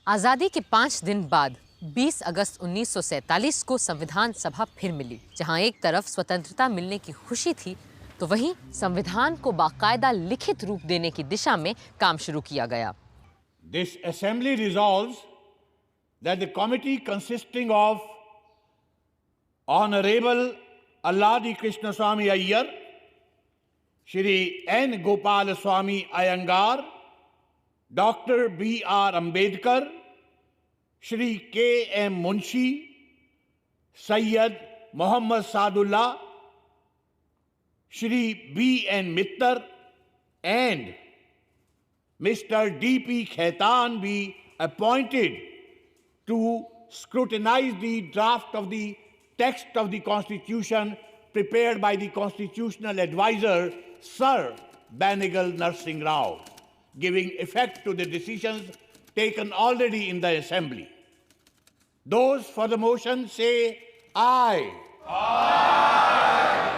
आजादी के 5 दिन बाद 20 अगस्त 1947 को संविधान सभा फिर मिली, जहां एक तरफ स्वतंत्रता मिलने की खुशी थी तो वहीं संविधान को बाकायदा लिखित रूप देने की दिशा में काम शुरू किया गया। This assembly resolves that the committee consisting of Honorable Alladi Krishnaswamy Iyer, Shri N. Gopal Swamy Iyengar, Dr. B.R. Ambedkar, Shri K.M. Munshi, Sayyid Muhammad Sadullah, Shri B.N. Mittar, and Mr. D.P. Khaitan be appointed to scrutinize the draft of the text of the Constitution prepared by the Constitutional Advisor, Sir Banigal Narsingh Rao, giving effect to the decisions taken already in the Assembly. Those for the motion say aye. Aye.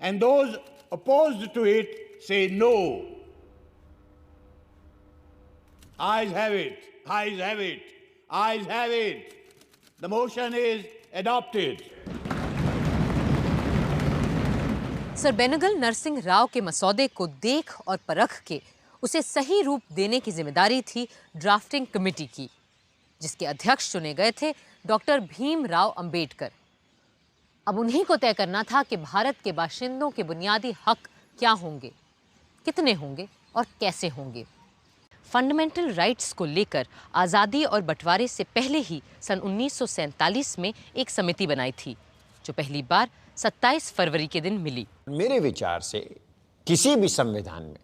And those opposed to it say no. Ayes have it. Ayes have it. Ayes have it. The motion is adopted. Sir Benegal Narsing Rau के मसौदे को देख और परख के उसे सही रूप देने की जिम्मेदारी थी ड्राफ्टिंग कमेटी की, जिसके अध्यक्ष चुने गए थे डॉक्टर भीमराव अंबेडकर। अब उन्हीं को तय करना था कि भारत के बाशिंदों के बुनियादी हक क्या होंगे, कितने होंगे और कैसे होंगे। फंडामेंटल राइट्स को लेकर आज़ादी और बंटवारे से पहले ही सन 1947 में एक समिति बनाई थी, जो पहली बार 27 फरवरी के दिन मिली। मेरे विचार से किसी भी संविधान में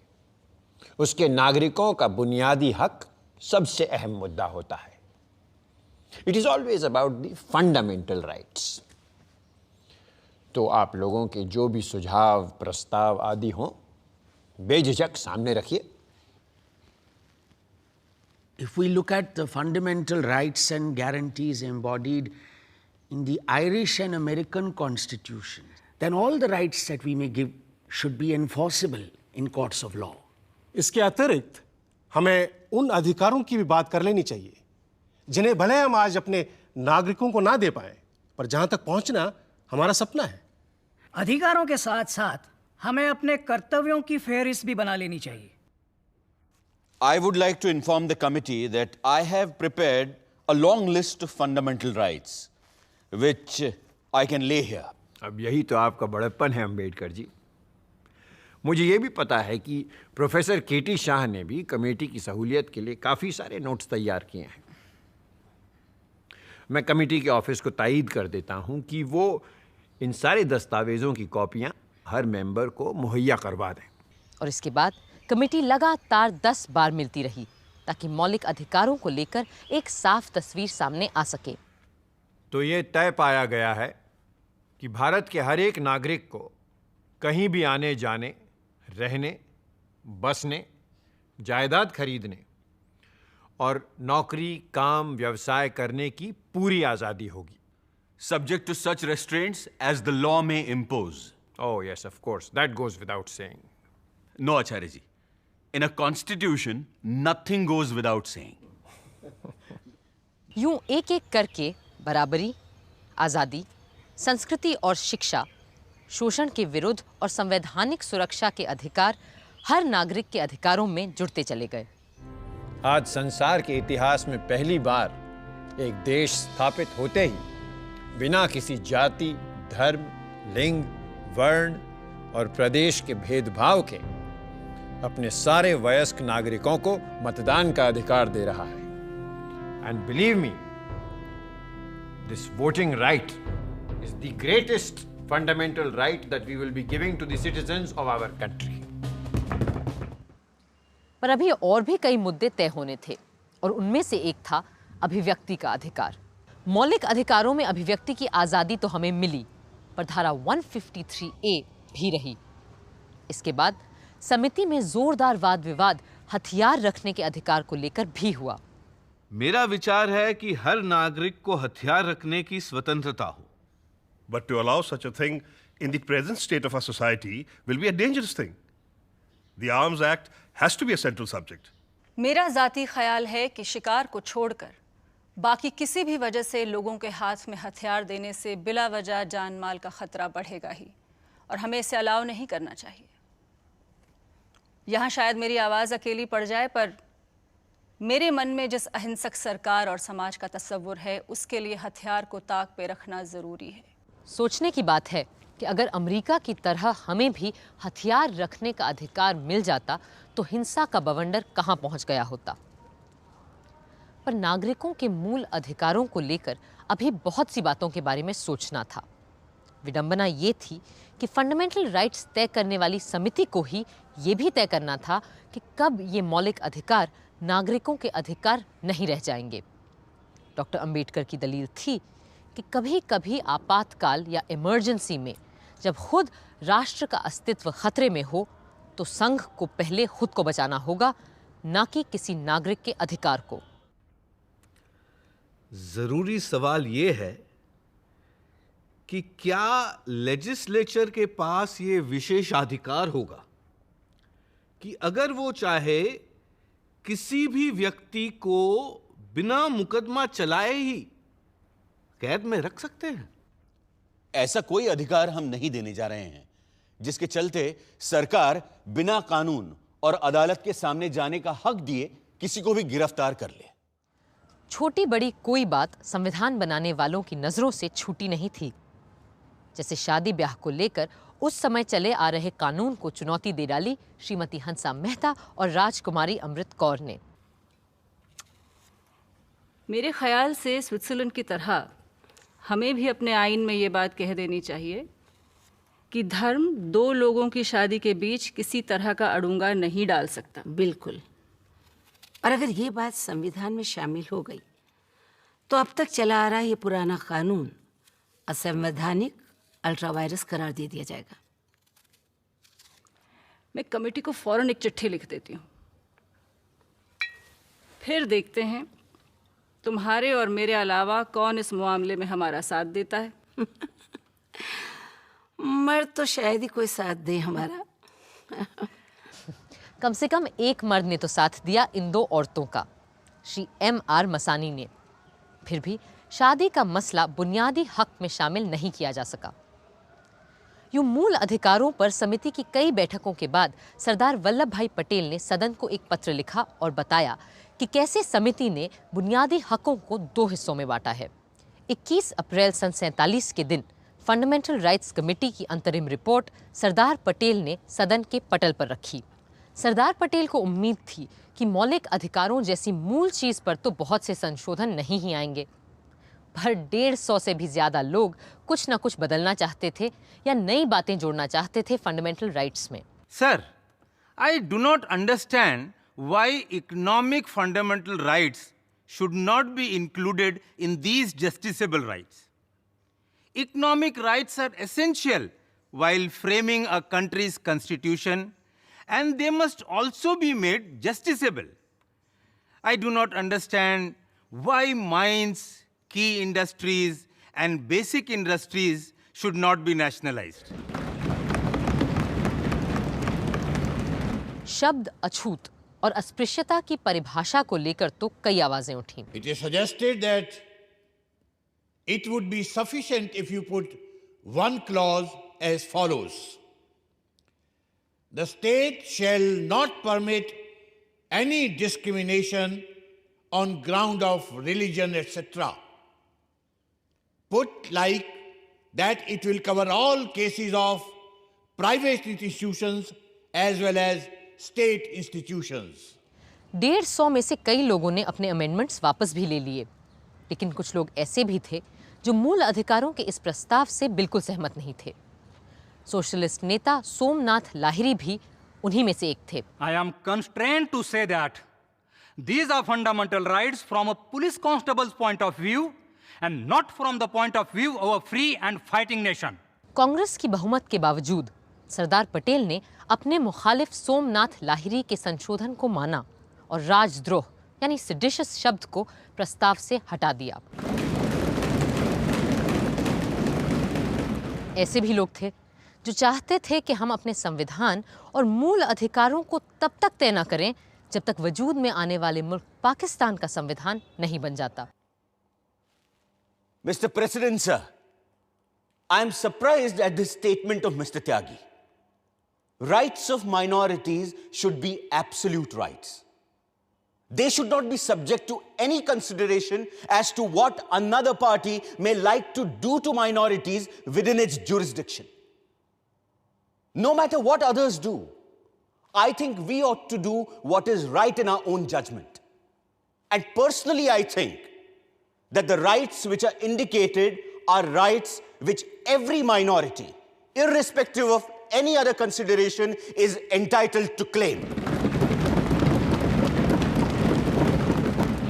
उसके नागरिकों का बुनियादी हक सबसे अहम मुद्दा होता है। It is always about the fundamental rights. तो आप लोगों के जो भी सुझाव, प्रस्ताव आदि हों, बेझिझक सामने रखिए। If we look at the fundamental rights and guarantees embodied in the Irish and American Constitution, then all the rights that we may give should be enforceable in courts of law. इसके अतिरिक्त हमें उन अधिकारों की भी बात कर लेनी चाहिए जिन्हें भले हम आज अपने नागरिकों को ना दे पाए, पर जहां तक पहुंचना हमारा सपना है। अधिकारों के साथ साथ हमें अपने कर्तव्यों की फेहरिस्त भी बना लेनी चाहिए। I would like to inform the committee that I have prepared a long list of fundamental rights, which I can lay here. अब यही तो आपका बड़प्पन है अम्बेडकर जी। मुझे ये भी पता है कि प्रोफेसर केटी शाह ने भी कमेटी की सहूलियत के लिए काफ़ी सारे नोट्स तैयार किए हैं। मैं कमेटी के ऑफिस को तायीद कर देता हूं कि वो इन सारे दस्तावेज़ों की कॉपियां हर मेंबर को मुहैया करवा दें। और इसके बाद कमेटी लगातार 10 बार मिलती रही ताकि मौलिक अधिकारों को लेकर एक साफ तस्वीर सामने आ सके। तो ये तय पाया गया है कि भारत के हर एक नागरिक को कहीं भी आने जाने, रहने, बसने, जायदाद खरीदने और नौकरी, काम, व्यवसाय करने की पूरी आज़ादी होगी। Subject to such restraints as the law may impose. Oh yes, of course. That goes without saying. No, Acharya ji. In a constitution, nothing goes without saying. यूं एक एक करके बराबरी, आज़ादी, संस्कृति और शिक्षा, शोषण के विरुद्ध और संवैधानिक सुरक्षा के अधिकार हर नागरिक के अधिकारों में जुड़ते चले गए। आज संसार के इतिहास में पहली बार एक देश स्थापित होते ही बिना किसी जाति, धर्म, लिंग, वर्ण और प्रदेश के भेदभाव के अपने सारे वयस्क नागरिकों को मतदान का अधिकार दे रहा है। And believe me, this voting right is the greatest fundamental right that we will be giving to the citizens of our country. पर अभी और भी कई मुद्दे तय होने थे और उनमें से एक था अभिव्यक्ति का अधिकार। मौलिक अधिकारों में अभिव्यक्ति की आज़ादी तो हमें मिली, पर धारा 153A भी रही। इसके बाद समिति में जोरदार वाद विवाद हथियार रखने के अधिकार को लेकर भी हुआ। मेरा विचार है कि हर नागरिक को हथियार रखने की स्वतंत्रता हो। But to allow such a thing in the present state of our society will be a dangerous thing. The Arms Act has to be a central subject. मेरा ज़ाती ख्याल है कि शिकार को छोड़कर बाकी किसी भी वजह से लोगों के हाथ में हथियार देने से बिला वजह जान माल का ख़तरा बढ़ेगा ही, और हमें इसे अलाउ नहीं करना चाहिए। यहाँ शायद मेरी आवाज़ अकेली पड़ जाए, पर मेरे मन में जिस अहिंसक सरकार और समाज का तस्वुर है, उसके लिए हथियार को ताक पे रखना ज़रूरी है। सोचने की बात है कि अगर अमेरिका की तरह हमें भी हथियार रखने का अधिकार मिल जाता तो हिंसा का बवंडर कहाँ पहुँच गया होता। पर नागरिकों के मूल अधिकारों को लेकर अभी बहुत सी बातों के बारे में सोचना था। विडंबना ये थी कि फंडामेंटल राइट्स तय करने वाली समिति को ही ये भी तय करना था कि कब ये मौलिक अधिकार नागरिकों के अधिकार नहीं रह जाएंगे। डॉक्टर अंबेडकर की दलील थी कि कभी कभी आपातकाल या इमरजेंसी में जब खुद राष्ट्र का अस्तित्व खतरे में हो तो संघ को पहले खुद को बचाना होगा, ना कि किसी नागरिक के अधिकार को। जरूरी सवाल ये है कि क्या लेजिस्लेचर के पास ये विशेषाधिकार होगा कि अगर वो चाहे किसी भी व्यक्ति को बिना मुकदमा चलाए ही कैद में रख सकते हैं? ऐसा कोई अधिकार हम नहीं देने जा रहे हैं जिसके चलते सरकार बिना कानून और अदालत के सामने जाने का हक दिए किसी को भी गिरफ्तार कर ले। छोटी बड़ी कोई बात संविधान बनाने वालों की नजरों से छूटी नहीं थी। जैसे शादी ब्याह को लेकर उस समय चले आ रहे कानून को चुनौती दे डाली श्रीमती हंसा मेहता और राजकुमारी अमृत कौर ने। मेरे ख्याल से स्विट्जरलैंड की तरह हमें भी अपने आइन में ये बात कह देनी चाहिए कि धर्म दो लोगों की शादी के बीच किसी तरह का अड़ंगा नहीं डाल सकता। बिल्कुल। और अगर ये बात संविधान में शामिल हो गई तो अब तक चला आ रहा ये पुराना कानून असंवैधानिक अल्ट्रावायरस करार दे दिया जाएगा। मैं कमेटी को फौरन एक चिट्ठी लिख देती हूँ, फिर देखते हैं तुम्हारे और मेरे अलावा कौन इस मामले में हमारा साथ देता है। मर्द तो शायद ही कोई साथ दे हमारा। कम से कम एक मर्द ने तो साथ दिया इन दो औरतों का, श्री M.R. मसानी ने। फिर भी शादी का मसला बुनियादी हक में शामिल नहीं किया जा सका। यूं मूल अधिकारों पर समिति की कई बैठकों के बाद सरदार वल्लभ भाई पटेल ने सदन को एक पत्र लिखा और बताया कि कैसे समिति ने बुनियादी हकों को दो हिस्सों में बांटा है। 21 अप्रैल सन 47 के दिन फंडामेंटल राइट्स कमेटी की अंतरिम रिपोर्ट सरदार पटेल ने सदन के पटल पर रखी। सरदार पटेल को उम्मीद थी कि मौलिक अधिकारों जैसी मूल चीज़ पर तो बहुत से संशोधन नहीं ही आएंगे, पर 150 से भी ज़्यादा लोग कुछ ना कुछ बदलना चाहते थे या नई बातें जोड़ना चाहते थे फंडामेंटल राइट्स में। Sir, I do not understand why economic fundamental rights should not be included in these justiciable rights. Economic rights are essential while framing a country's constitution, and they must also be made justiciable. I do not understand why mines, key industries, and basic industries should not be nationalized. शब्द अछूत और अस्पृश्यता की परिभाषा को लेकर तो कई आवाजें उठी। It is suggested that it would be sufficient if you put one clause as follows: the state shall not permit any discrimination on ground of religion, etc. Put like that it will cover all cases of private institutions as well as state institutions. 150 में से कई लोगों ने अपने amendments वापस भी ले लिए, लेकिन कुछ लोग ऐसे भी थे जो मूल अधिकारों के इस प्रस्ताव से बिल्कुल सहमत नहीं थे। सोशलिस्ट नेता सोमनाथ लाहिरी भी उन्हीं में से एक थे। I am constrained to say that these are fundamental rights from a police constable's point of view and not from the point of view of a free and fighting nation. Congress की बहुमत के बावजूद सरदार पटेल ने अपने मुखालिफ सोमनाथ लाहिरी के संशोधन को माना और राजद्रोह यानी सेडिशियस शब्द को प्रस्ताव से हटा दिया। ऐसे भी लोग थे जो चाहते थे कि हम अपने संविधान और मूल अधिकारों को तब तक तय न करें जब तक वजूद में आने वाले मुल्क पाकिस्तान का संविधान नहीं बन जाता। Mr. President, sir, I am surprised at this statement of Mr. Tyagi. Rights of minorities should be absolute rights. They should not be subject to any consideration as to what another party may like to do to minorities within its jurisdiction. No matter what others do, I think we ought to do what is right in our own judgment. And personally, I think that the rights which are indicated are rights which every minority, irrespective of any other consideration, is entitled to claim.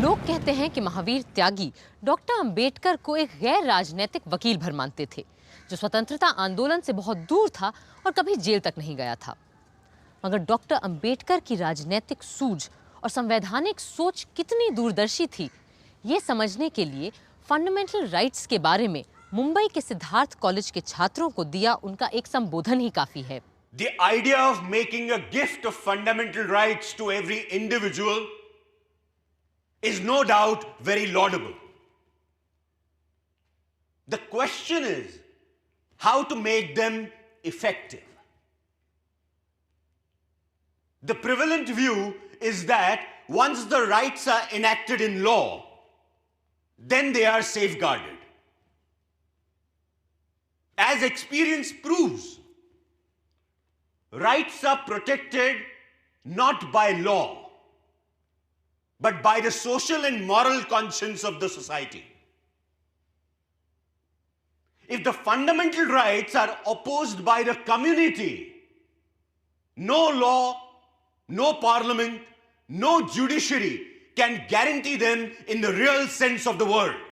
लोग कहते हैं कि महावीर त्यागी doctor Ambedkar को एक गैर राजनीतिक वकील भर मानते थे, जो स्वतंत्रता आंदोलन से बहुत दूर था और कभी जेल तक नहीं गया था। मगर डॉक्टर अंबेडकर की राजनीतिक सूझ और संवैधानिक सोच कितनी दूरदर्शी थी, ये समझने के लिए फंडामेंटल राइट्स के बारे में मुंबई के सिद्धार्थ कॉलेज के छात्रों को दिया उनका एक संबोधन ही काफी है। The idea of making a gift of fundamental rights to every individual is no doubt very laudable. The question is how to make them effective. The prevalent view is that once the rights are enacted in law, then they are safeguarded. As experience proves, rights are protected not by law, but by the social and moral conscience of the society. If the fundamental rights are opposed by the community, no law, no parliament, no judiciary can guarantee them in the real sense of the word.